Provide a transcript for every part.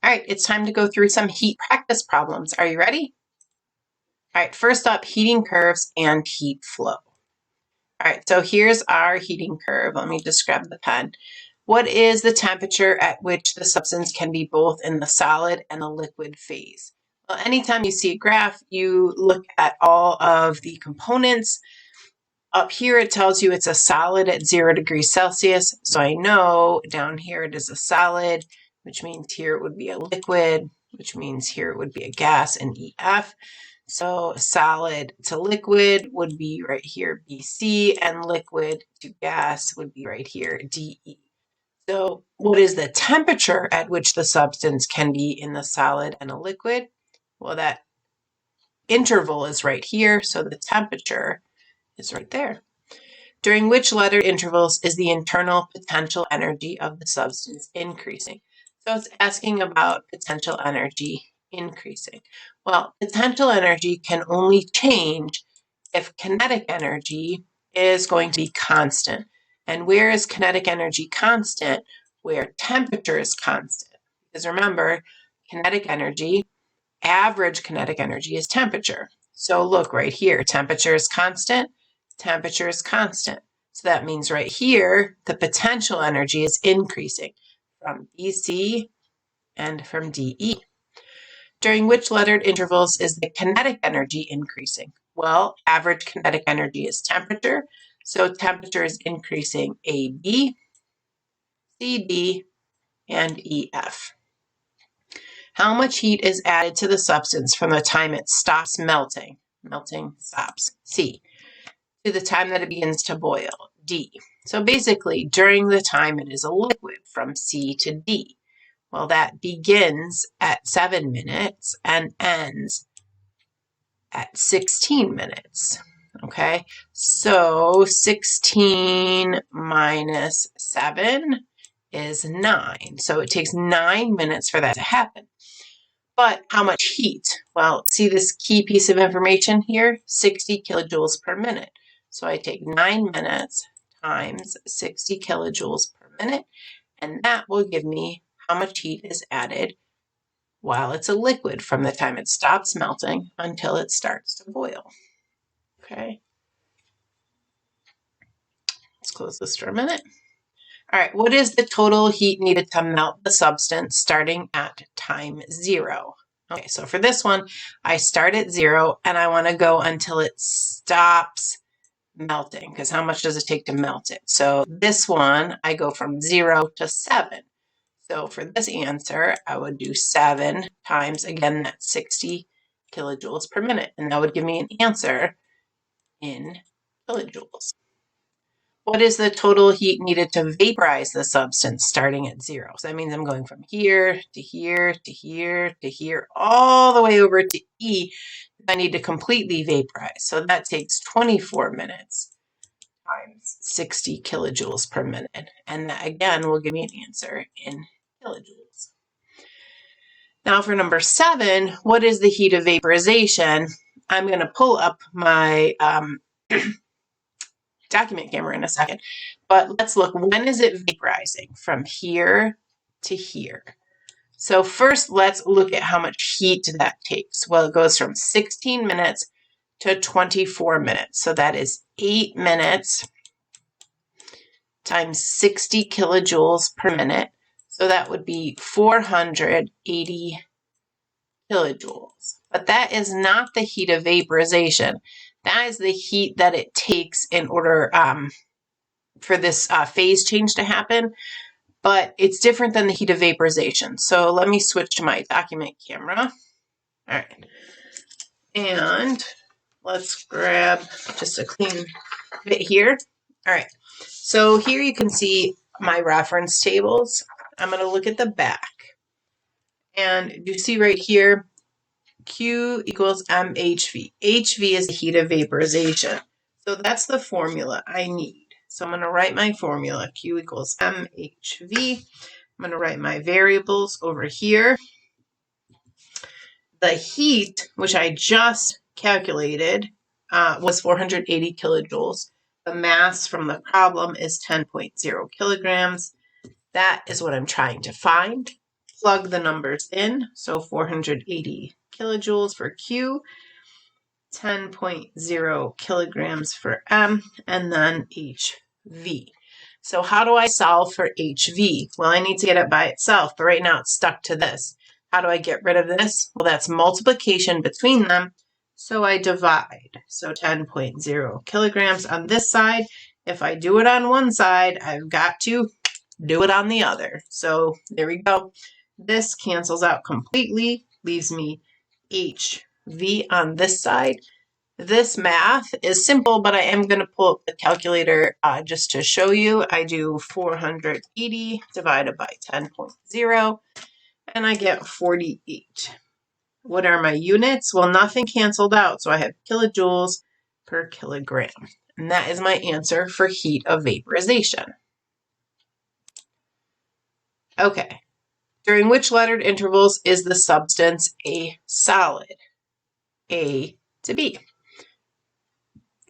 All right, it's time to go through some heat practice problems. Are you ready? All right, first up, heating curves and heat flow. All right, so here's our heating curve. Let me just grab the pen. What is the temperature at which the substance can be both in the solid and the liquid phase? Well, anytime you see a graph, you look at all of the components. Up here, it tells you it's a solid at 0 degrees Celsius. So I know down here it is a solid, which means here it would be a liquid, which means here it would be a gas and EF. So solid to liquid would be right here, BC, and liquid to gas would be right here, DE. So what is the temperature at which the substance can be in the solid and a liquid? Well, that interval is right here, so the temperature is right there. During which lettered intervals is the internal potential energy of the substance increasing? So it's asking about potential energy increasing. Well, potential energy can only change if kinetic energy is going to be constant. And where is kinetic energy constant? Where temperature is constant. Because remember, kinetic energy, average kinetic energy is temperature. So look right here, temperature is constant, temperature is constant. So that means right here, the potential energy is increasing from BC and from DE. During which lettered intervals is the kinetic energy increasing? Well, average kinetic energy is temperature. So temperature is increasing AB, CD, and EF. How much heat is added to the substance from the time it stops melting? Melting stops. C. To the time that it begins to boil. D. So basically, during the time it is a liquid, from C to D. Well, that begins at 7 minutes and ends at 16 minutes. Okay, so 16 minus 7 is 9. So it takes 9 minutes for that to happen. But how much heat? Well, see this key piece of information here? 60 kilojoules per minute. So I take 9 minutes times 60 kilojoules per minute, and that will give me how much heat is added while it's a liquid from the time it stops melting until it starts to boil. Okay. Let's close this for a minute. All right, what is the total heat needed to melt the substance starting at time 0? Okay, so for this one, I start at 0 and I want to go until it stops melting, because how much does it take to melt it? So this one, I go from 0 to 7. So for this answer, I would do 7 times, again, that's 60 kilojoules per minute, and that would give me an answer in kilojoules. What is the total heat needed to vaporize the substance starting at 0? So that means I'm going from here to here to here to here, all the way over to E. I need to completely vaporize. So that takes 24 minutes times 60 kilojoules per minute. And that, again, will give me an answer in kilojoules. Now for number 7, what is the heat of vaporization? I'm going to pull up my document camera in a second, but let's look, when is it vaporizing? From here to here. So first, let's look at how much heat that takes. Well, it goes from 16 minutes to 24 minutes. So that is 8 minutes times 60 kilojoules per minute. So that would be 480 kilojoules. But that is not the heat of vaporization. That is the heat that it takes in order for this phase change to happen, but it's different than the heat of vaporization. So let me switch to my document camera. All right, and let's grab just a clean bit here. All right, so here you can see my reference tables. I'm going to look at the back, and you see right here, Q equals mHV. HV is the heat of vaporization. So that's the formula I need. So I'm going to write my formula. Q equals mHV. I'm going to write my variables over here. The heat, which I just calculated, was 480 kilojoules. The mass from the problem is 10.0 kilograms. That is what I'm trying to find. plug the numbers in. So 480 kilojoules for Q, 10.0 kilograms for M, and then HV. So how do I solve for HV? Well, I need to get it by itself, but right now it's stuck to this. How do I get rid of this? Well, that's multiplication between them. So I divide. So 10.0 kilograms on this side. If I do it on one side, I've got to do it on the other. So there we go. This cancels out completely, leaves me HV on this side. This math is simple, but I am going to pull up the calculator just to show you. I do 480 divided by 10.0, and I get 48. What are my units? Well, nothing canceled out, so I have kilojoules per kilogram. And that is my answer for heat of vaporization. Okay. During which lettered intervals is the substance a solid? A to B.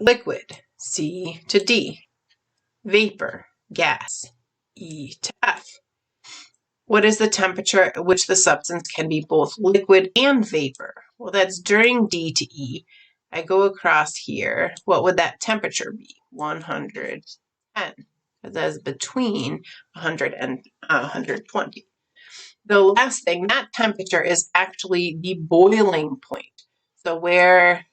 Liquid, C to D. Vapor, gas, E to F. What is the temperature at which the substance can be both liquid and vapor? Well, that's during D to E. I go across here. What would that temperature be? 110. That is between 100 and 120. The last thing, that temperature is actually the boiling point. So where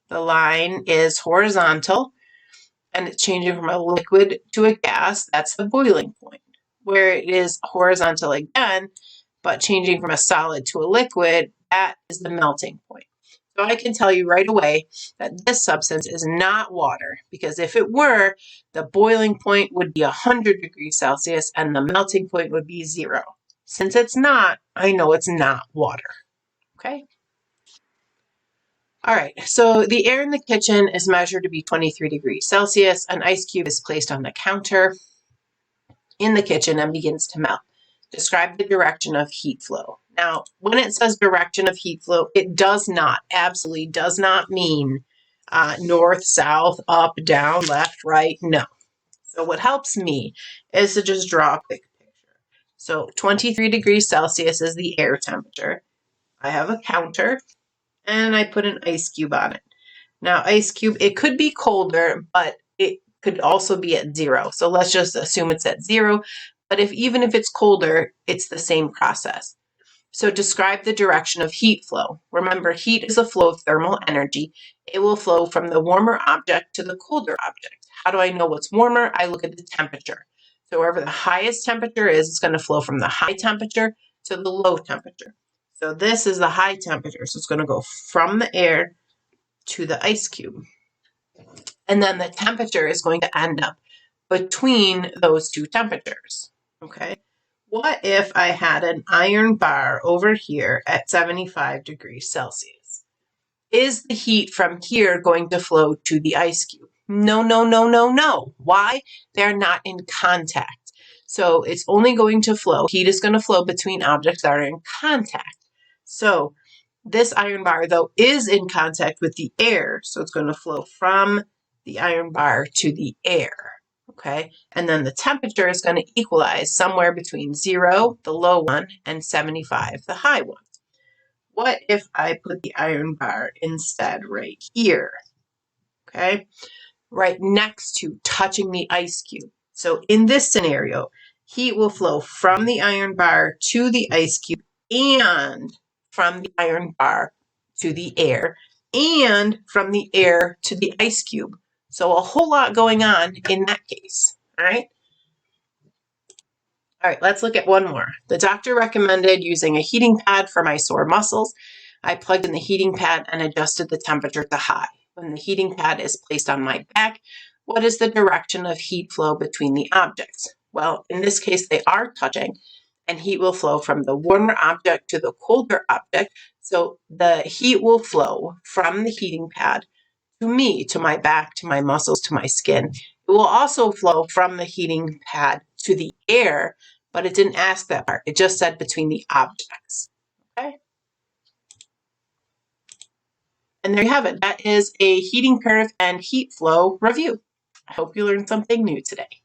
the line is horizontal and it's changing from a liquid to a gas, that's the boiling point. Where it is horizontal again, but changing from a solid to a liquid, that is the melting point. So I can tell you right away that this substance is not water, because if it were, the boiling point would be 100 degrees Celsius and the melting point would be 0. Since it's not, I know it's not water. Okay? All right, so the air in the kitchen is measured to be 23 degrees Celsius. An ice cube is placed on the counter in the kitchen and begins to melt. Describe the direction of heat flow. Now, when it says direction of heat flow, it does not, absolutely does not mean north, south, up, down, left, right, no. So what helps me is to just draw a quick picture. So 23 degrees Celsius is the air temperature. I have a counter and I put an ice cube on it. Now, ice cube, it could be colder, but it could also be at 0. So let's just assume it's at 0. But even if it's colder, it's the same process. So describe the direction of heat flow. Remember, heat is a flow of thermal energy. It will flow from the warmer object to the colder object. How do I know what's warmer? I look at the temperature. So wherever the highest temperature is, it's going to flow from the high temperature to the low temperature. So this is the high temperature. So it's going to go from the air to the ice cube. And then the temperature is going to end up between those two temperatures. Okay. What if I had an iron bar over here at 75 degrees Celsius? Is the heat from here going to flow to the ice cube? No, no, no, no, no. Why? They're not in contact. So it's only going to flow, heat is going to flow between objects that are in contact. So this iron bar, though, is in contact with the air. So it's going to flow from the iron bar to the air. Okay, and then the temperature is going to equalize somewhere between 0, the low one, and 75, the high one. What if I put the iron bar instead right here? Okay, right next to touching the ice cube. So in this scenario, heat will flow from the iron bar to the ice cube and from the iron bar to the air and from the air to the ice cube. So a whole lot going on in that case, all right? All right, let's look at one more. The doctor recommended using a heating pad for my sore muscles. I plugged in the heating pad and adjusted the temperature to high. When the heating pad is placed on my back, what is the direction of heat flow between the objects? Well, in this case, they are touching, and heat will flow from the warmer object to the colder object. So the heat will flow from the heating pad to me, to my back, to my muscles, to my skin. It will also flow from the heating pad to the air, but it didn't ask that part. It just said between the objects. Okay? And there you have it. That is a heating curve and heat flow review. I hope you learned something new today.